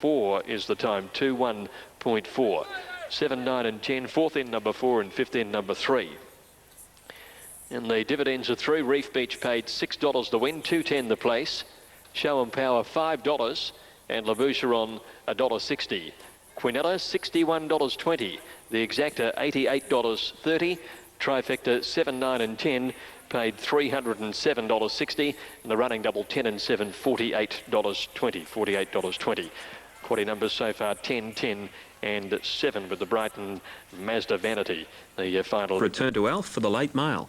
4 is the time, 2:1.4. 7, 9 and 10, fourth in number 4 and fifth in number 3. And the dividends are through. Reef Beach paid $6 the win, $2.10 the place. Show and Power $5 and La Boucheron $1.60. Quinella $61.20. The Exacta $88.30. Trifecta 7, 9 and 10 paid $307.60. And the running double 10 and 7 $48.20. $48.20. Quaddy numbers so far 10, 10 and 7 with the Brighton Mazda Vanity. The final return to Alf for the late mail.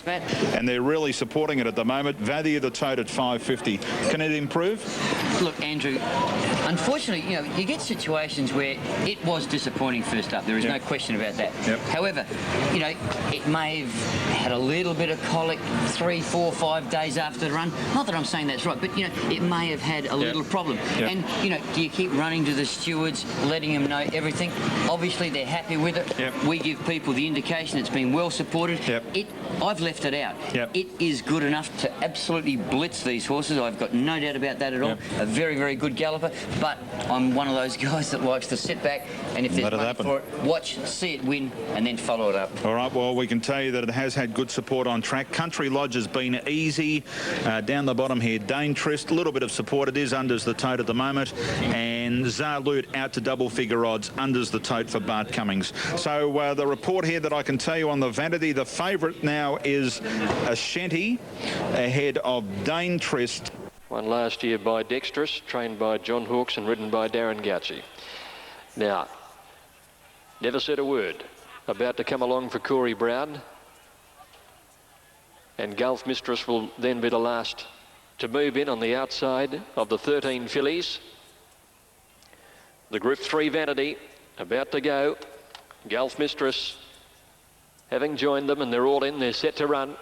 And they're really supporting it at the moment. Value the tote at $5.50. Can it improve? Look, Andrew, unfortunately, you get situations where it was disappointing first up. There is no question about that. However, it may have had a little bit of colic 3, 4, 5 days after the run. Not that I'm saying that's right, but, it may have had a little problem. And, do you keep running to the stewards, letting them know everything? Obviously, they're happy with it. We give people the indication it's been well supported. I've left it out. It is good enough to absolutely blitz these horses. I've got no doubt about that at all. A very, very good galloper, but I'm one of those guys that likes to sit back and if there's money for it, watch, see it win, and then follow it up. All right, well, we can tell you that it has had good support on track. Country Lodge has been easy. Down the bottom here, Dane Trist, a little bit of support. It is unders the tote at the moment. And Zarloot out to double figure odds, unders the tote for Bart Cummings. So the report here that I can tell you on the Vanity, the favourite now is Ashanti ahead of Dane Trist. Won last year by Dexterous, trained by John Hawkes and ridden by Darren Gauci. Now, Never Said a Word, about to come along for Corey Brown. And Gulf Mistress will then be the last to move in on the outside of the 13 fillies. The Group 3 Vanity about to go. Gulf Mistress having joined them, and they're all in. They're set to run.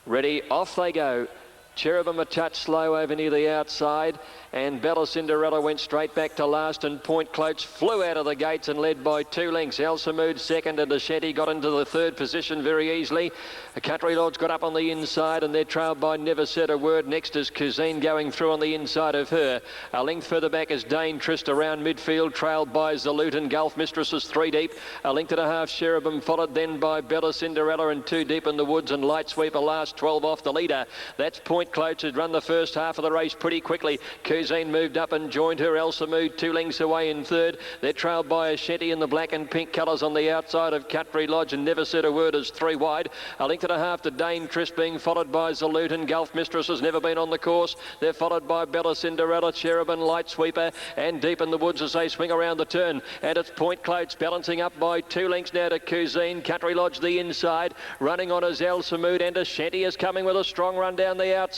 Ready, off they go. Cherubim a touch slow over near the outside, and Bella Cinderella went straight back to last, and Point Cloach flew out of the gates and led by 2 lengths. Elsa Mood second, and Ashanti got into the third position very easily. A Country Lodge got up on the inside, and they're trailed by Never Said a Word. Next is Cuisine going through on the inside of her. A length further back is Dane Trist around midfield, trailed by Zalut and Gulf Mistress is 3 deep. A length and a half Cherubim followed then by Bella Cinderella, and 2 deep in the woods, and Light Sweeper last 12 off the leader. That's Point Cloach had run the first half of the race pretty quickly. Cuisine moved up and joined her. Elsa Mood 2 lengths away in third. They're trailed by Ashanti in the black and pink colours on the outside of Country Lodge, and Never Said a Word is 3 wide. A length and a half to Dane Trist, being followed by Zalut, and Gulf Mistress has never been on the course. They're followed by Bella Cinderella, Cherubim, Light Sweeper, and Deep in the Woods as they swing around the turn. And it's Point Cloach balancing up by 2 lengths now to Cuisine. Country Lodge the inside. Running on is Elsa Mood, and Ashanti is coming with a strong run down the outside.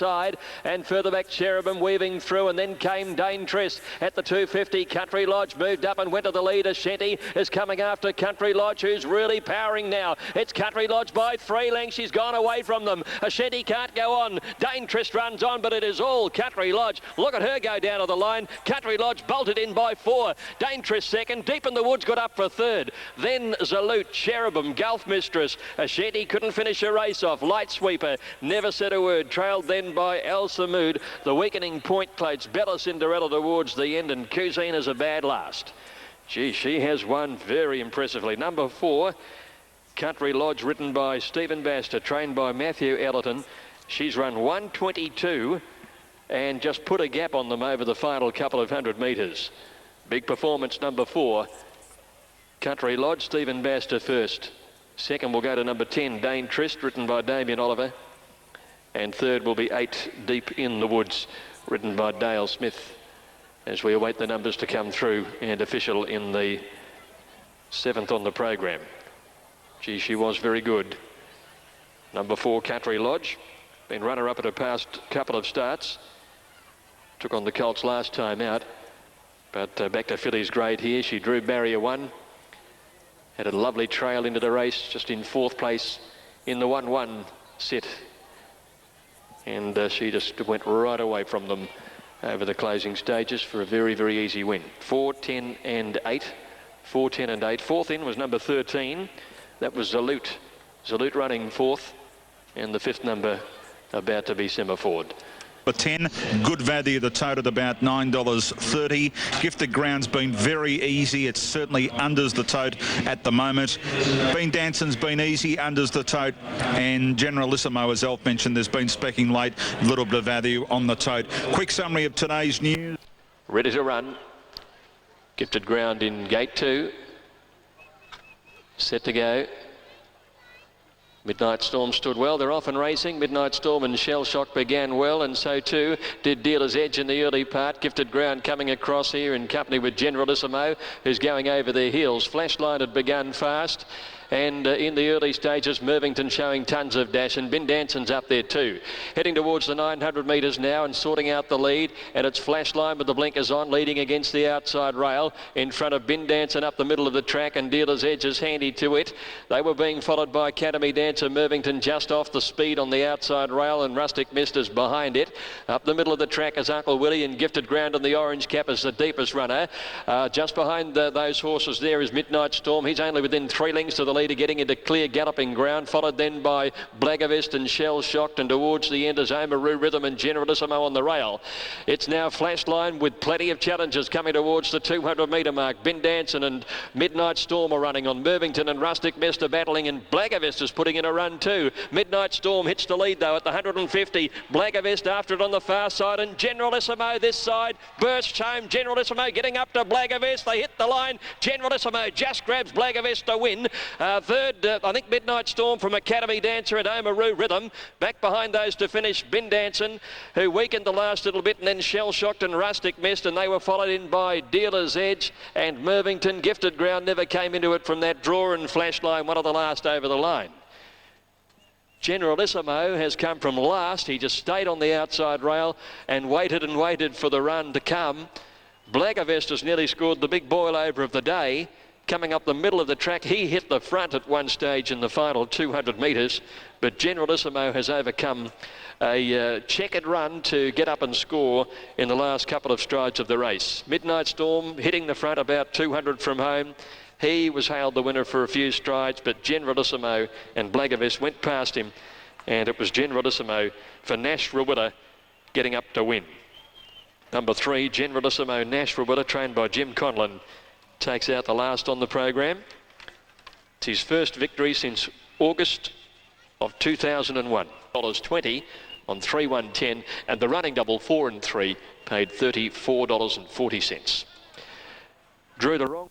And further back Cherubim weaving through, and then came Dane Trist at the 250. Country Lodge moved up and went to the lead. Ashanti is coming after Country Lodge, who's really powering now. It's Country Lodge by 3 lengths. She's gone away from them. Ashanti can't go on. Dane Trist runs on, but it is all Country Lodge. Look at her go down to the line. Country Lodge bolted in by 4. Dane Trist second. Deep in the Woods got up for third. Then Zalut, Cherubim, Gulf Mistress. Ashanti couldn't finish her race off. Light Sweeper, Never Said a Word, trailed then by Elsa Mood. The weakening Point Cloach, Bella Cinderella towards the end, and Cuisine is a bad last. Gee, she has won very impressively. Number 4, Country Lodge, ridden by Stephen Baster, trained by Matthew Ellerton. She's run 1:22 and just put a gap on them over the final couple of 100 metres. Big performance, number 4, Country Lodge. Stephen Baster first. Second will go to number 10, Dane Trist, written by Damien Oliver. And third will be 8 Deep in the Woods, ridden by Dale Smith, as we await the numbers to come through and official in the 7th on the program. Gee, she was very good. Number 4, Country Lodge, been runner-up at her past couple of starts. Took on the Colts last time out, but back to filly's grade here. She drew barrier 1. Had a lovely trail into the race, just in 4th place in the 1-1 set. And she just went right away from them over the closing stages for a very, very easy win. 4, 10 and 8. 4, 10 and 8. Fourth in was number 13. That was Zalut. Zalut running 4th. And the 5th number about to be Semaphore. The 10, good value, the tote at about $9.30. Gifted Ground's been very easy. It's certainly unders the tote at the moment. Been Dancing's been easy, unders the tote. And Generalissimo, as Elf mentioned, there's been specking late, a little bit of value on the tote. Quick summary of today's news. Ready to run. Gifted Ground in gate 2. Set to go. Midnight Storm stood well. They're off and racing. Midnight Storm and Shell Shock began well, and so too did Dealer's Edge in the early part. Gifted Ground coming across here in company with Generalissimo, who's going over their heels. Flashlight had begun fast. And in the early stages, Mervington showing tons of dash, and Bin Danson's up there too. Heading towards the 900 metres now and sorting out the lead, and it's Flashline with the blinkers on, leading against the outside rail in front of Bin Danson up the middle of the track, and Dealer's Edge is handy to it. They were being followed by Academy Dancer Mervington just off the speed on the outside rail, and Rustic Mist is behind it. Up the middle of the track is Uncle Willie, and Gifted Ground and the Orange Cap is the deepest runner. Just behind those horses there is Midnight Storm. He's only within 3 lengths of the leader, getting into clear galloping ground, followed then by Blagavest and Shell Shocked, and towards the end is Oamaru Rhythm and Generalissimo on the rail. It's now Flashline with plenty of challenges coming towards the 200 metre mark. Bin Danson and Midnight Storm are running on. Mervington and Rustic Mist are battling, and Blagavest is putting in a run too. Midnight Storm hits the lead though at the 150. Blagavest after it on the far side, and Generalissimo this side bursts home. Generalissimo getting up to Blagavest. They hit the line. Generalissimo just grabs Blagavest to win. Third, I think Midnight Storm from Academy Dancer and Oamaru Rhythm. Back behind those to finish Bin Danson, who weakened the last little bit, and then Shell Shocked and Rustic Mist, and they were followed in by Dealer's Edge and Mervington. Gifted Ground never came into it from that draw, and Flashline one of the last over the line. Generalissimo has come from last. He just stayed on the outside rail and waited for the run to come. Blagavest has nearly scored the big boil over of the day. Coming up the middle of the track, he hit the front at one stage in the final 200 metres, but Generalissimo has overcome a checkered run to get up and score in the last couple of strides of the race. Midnight Storm hitting the front about 200 from home. He was hailed the winner for a few strides, but Generalissimo and Blagavest went past him, and it was Generalissimo for Nash Rawilla getting up to win. Number 3, Generalissimo Nash Rawilla, trained by Jim Conlon, takes out the last on the program. It's his first victory since August of 2001. $20 on 3-1-10, and the running double 4 and 3 paid $34.40. Drew the wrong